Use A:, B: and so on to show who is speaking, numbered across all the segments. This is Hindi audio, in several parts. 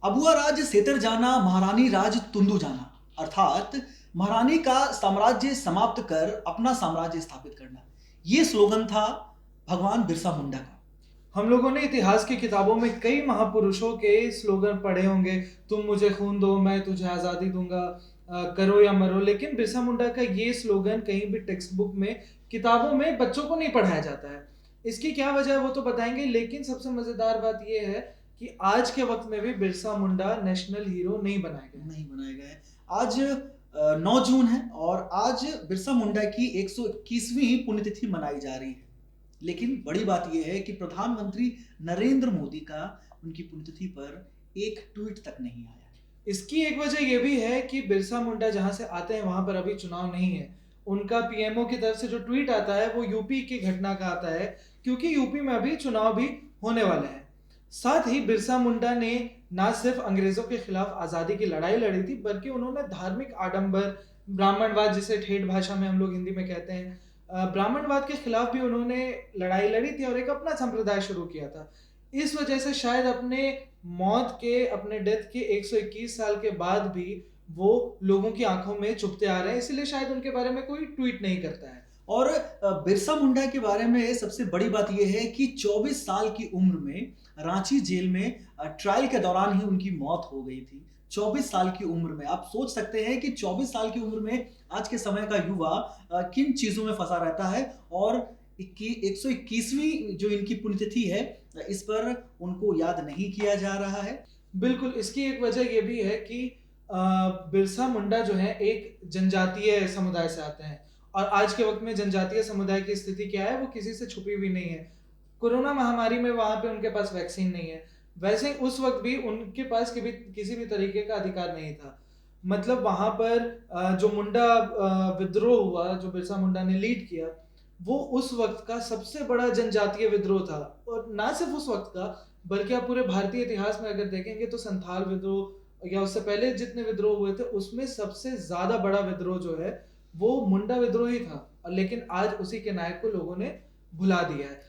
A: अबुआ राज सेतर जाना, महारानी राज तुंदू जाना। अर्थात महारानी का साम्राज्य समाप्त कर अपना साम्राज्य स्थापित करना। ये स्लोगन था भगवान बिरसा मुंडा का।
B: हम लोगों ने इतिहास की किताबों में कई महापुरुषों के स्लोगन पढ़े होंगे। तुम मुझे खून दो, मैं तुझे आज़ादी दूंगा, करो या मरो। लेकिन बिरसा मुंडा का ये स्लोगन कहीं भी टेक्स्ट बुक में, किताबों में बच्चों को नहीं पढ़ाया जाता है। इसकी क्या वजह है वो तो बताएंगे, लेकिन सबसे मजेदार बात ये है कि आज के वक्त में भी बिरसा मुंडा नेशनल हीरो नहीं बनाए गए।
A: नहीं बनाए गए। आज 9 जून है और आज बिरसा मुंडा की 121वीं पुण्यतिथि मनाई जा रही है। लेकिन बड़ी बात यह है कि प्रधानमंत्री नरेंद्र मोदी का उनकी पुण्यतिथि पर एक ट्वीट तक नहीं आया।
B: इसकी एक वजह यह भी है कि बिरसा मुंडा जहां से आते हैं वहां पर अभी चुनाव नहीं है। उनका पीएमओ की तरफ से जो ट्वीट आता है वो यूपी की घटना का आता है, क्योंकि यूपी में अभी चुनाव भी होने वाले हैं। साथ ही बिरसा मुंडा ने ना सिर्फ अंग्रेजों के खिलाफ आजादी की लड़ाई लड़ी थी, बल्कि उन्होंने धार्मिक आडंबर, ब्राह्मणवाद जिसे ठेठ भाषा में हम लोग हिंदी में कहते हैं, ब्राह्मणवाद के खिलाफ भी उन्होंने लड़ाई लड़ी थी और एक अपना संप्रदाय शुरू किया था। इस वजह से शायद अपने डेथ के 121 साल के बाद भी वो लोगों की आंखों में चुभते आ रहे हैं, इसलिए शायद उनके बारे में कोई ट्वीट नहीं करता है।
A: और बिरसा मुंडा के बारे में सबसे बड़ी बात यह है कि 24 साल की उम्र में रांची जेल में ट्रायल के दौरान ही उनकी मौत हो गई थी। 24 साल की उम्र में आप सोच सकते हैं कि 24 साल की उम्र में आज के समय का युवा किन चीजों में फंसा रहता है। और 121वीं जो इनकी पुण्यतिथि है, इस पर उनको याद नहीं किया जा रहा है।
B: बिल्कुल, इसकी एक वजह ये भी है कि बिरसा मुंडा जो है एक जनजातीय समुदाय से आते हैं, और आज के वक्त में जनजातीय समुदाय की स्थिति क्या है वो किसी से छुपी हुई नहीं है। कोरोना महामारी में वहां पे उनके पास वैक्सीन नहीं है, वैसे ही उस वक्त भी उनके पास किसी भी तरीके का अधिकार नहीं था। मतलब वहां पर जो मुंडा विद्रोह हुआ, जो बिरसा मुंडा ने लीड किया, वो उस वक्त का सबसे बड़ा जनजातीय विद्रोह था। और ना सिर्फ उस वक्त का, बल्कि आप पूरे भारतीय इतिहास में अगर देखेंगे तो संथाल विद्रोह या उससे पहले जितने विद्रोह हुए थे उसमें सबसे ज्यादा बड़ा विद्रोह जो है वो मुंडा विद्रोह ही था। लेकिन आज उसी के नायक को लोगों ने भुला दिया है।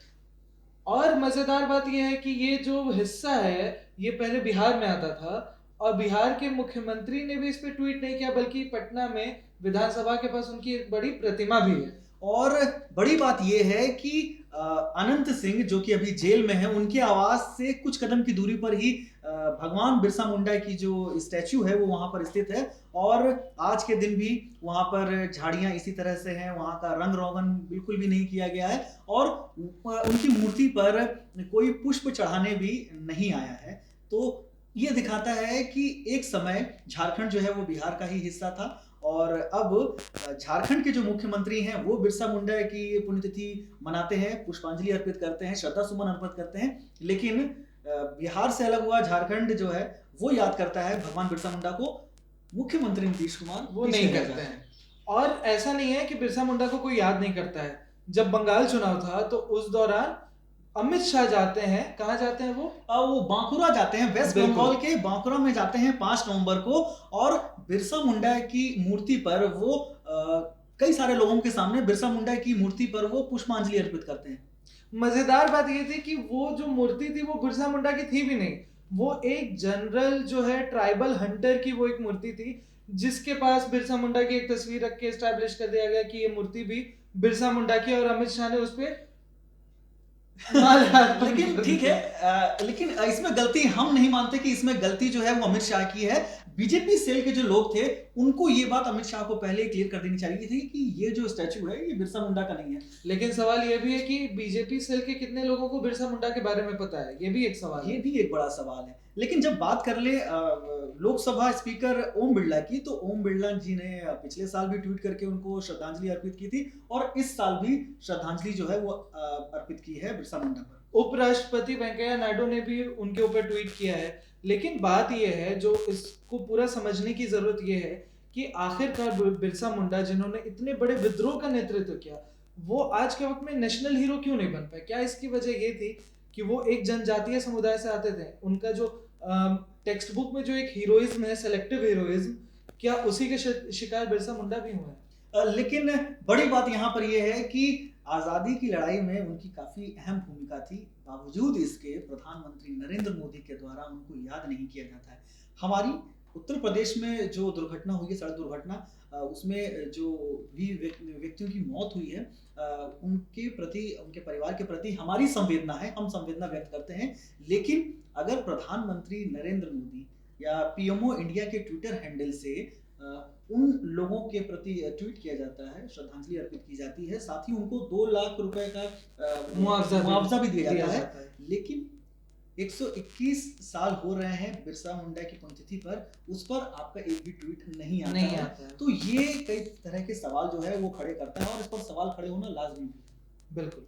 B: और मजेदार बात यह है कि ये जो हिस्सा है ये पहले बिहार में आता था, और बिहार के मुख्यमंत्री ने भी इस पे ट्वीट नहीं किया, बल्कि पटना में विधानसभा के पास उनकी एक बड़ी प्रतिमा भी है।
A: और बड़ी बात यह है कि अनंत सिंह जो कि अभी जेल में है, उनके आवास से कुछ कदम की दूरी पर ही भगवान बिरसा मुंडा की जो स्टैचू है वो वहां पर स्थित है। और आज के दिन भी वहां पर झाड़ियां इसी तरह से हैं, वहां का रंग रोगन बिल्कुल भी नहीं किया गया है और उनकी मूर्ति पर कोई पुष्प चढ़ाने भी नहीं आया है। तो ये दिखाता है कि एक समय झारखंड जो है वो बिहार का ही हिस्सा था और अब झारखंड के जो मुख्यमंत्री हैं वो बिरसा मुंडा की पुण्यतिथि मनाते हैं, पुष्पांजलि अर्पित करते हैं, श्रद्धा सुमन अर्पित करते हैं। लेकिन बिहार से अलग हुआ झारखंड जो है वो याद करता है भगवान बिरसा मुंडा को, मुख्यमंत्री नीतीश कुमार
B: वो नहीं करते हैं। और ऐसा नहीं है कि बिरसा मुंडा को कोई याद नहीं करता है। जब बंगाल चुनाव था तो उस दौरान अमित शाह जाते हैं, कहाँ जाते हैं
A: वो बांकुरा जाते हैं, वेस्ट बंगाल के बांकुरा में जाते हैं 5 नवंबर को। और बिरसा मुंडा की मूर्ति पर वो कई सारे लोगों के सामने बिरसा मुंडा की मूर्ति पर वो पुष्पांजलि अर्पित करते हैं।
B: मजेदार बात ये थी कि वो जो मूर्ति थी वो बिरसा मुंडा की थी भी नहीं, वो एक जनरल जो है ट्राइबल हंटर की वो एक मूर्ति थी, जिसके पास बिरसा मुंडा की एक तस्वीर रख के एस्टैब्लिश कर दिया गया कि ये मूर्ति भी बिरसा मुंडा की, और अमित शाह ने उस पर
A: लेकिन ठीक है, लेकिन इसमें गलती हम नहीं मानते कि इसमें गलती जो है वो अमित शाह की है। बीजेपी सेल के जो लोग थे उनको ये बात अमित शाह को पहले क्लियर कर देनी चाहिए थी कि ये जो स्टैचू है ये बिरसा मुंडा का नहीं है।
B: लेकिन सवाल ये भी है कि बीजेपी सेल के कितने लोगों को बिरसा मुंडा के बारे में पता है, ये भी एक सवाल है।
A: ये भी एक बड़ा सवाल है। लेकिन जब बात कर ले लोकसभा स्पीकर ओम बिरला की, तो ओम बिरला जी ने पिछले साल भी ट्वीट करके उनको श्रद्धांजलि अर्पित की थी और इस साल भी श्रद्धांजलि जो है वो अर्पित की है बिरसा मुंडा पर।
B: उपराष्ट्रपति वेंकैया नायडू ने भी उनके ऊपर ट्वीट किया है। लेकिन बात यह है, जो इसको पूरा समझने की जरूरत यह है कि आखिरकार बिरसा मुंडा जिन्होंने इतने बड़े विद्रोह का नेतृत्व किया, वो आज के वक्त में नेशनल हीरो क्यों नहीं बन पाए? क्या इसकी वजह ये थी कि वो एक जनजातीय समुदाय से आते थे? उनका जो टेक्स्ट बुक में जो एक हीरोइज्म है, सेलेक्टिव हीरोइज्म, क्या उसी के शिकार बिरसा मुंडा भी हुए हैं?
A: लेकिन बड़ी बात यहाँ पर यह है कि आज़ादी की लड़ाई में उनकी काफ़ी अहम भूमिका थी। बावजूद इसके प्रधानमंत्री नरेंद्र मोदी के द्वारा उनको याद नहीं किया जाता है। हमारी उत्तर प्रदेश में जो दुर्घटना हुई है, सड़क दुर्घटना, उसमें जो भी व्यक्तियों की मौत हुई है, उनके प्रति, उनके परिवार के प्रति हमारी संवेदना है, हम संवेदना व्यक्त करते हैं। लेकिन अगर प्रधानमंत्री नरेंद्र मोदी या पीएमओ इंडिया के ट्विटर हैंडल से उन लोगों के प्रति ट्वीट किया जाता है, श्रद्धांजलि अर्पित की जाती है, साथ ही उनको 2 लाख रुपए का मुआवजा भी दिया जाता है। लेकिन 121 साल हो रहे हैं बिरसा मुंडा की पुण्यतिथि पर, उस पर आपका एक भी ट्वीट नहीं आता है। तो ये कई तरह के सवाल जो है वो खड़े करता है और इस पर सवाल खड़े होना लाजमी भी है।
B: बिल्कुल।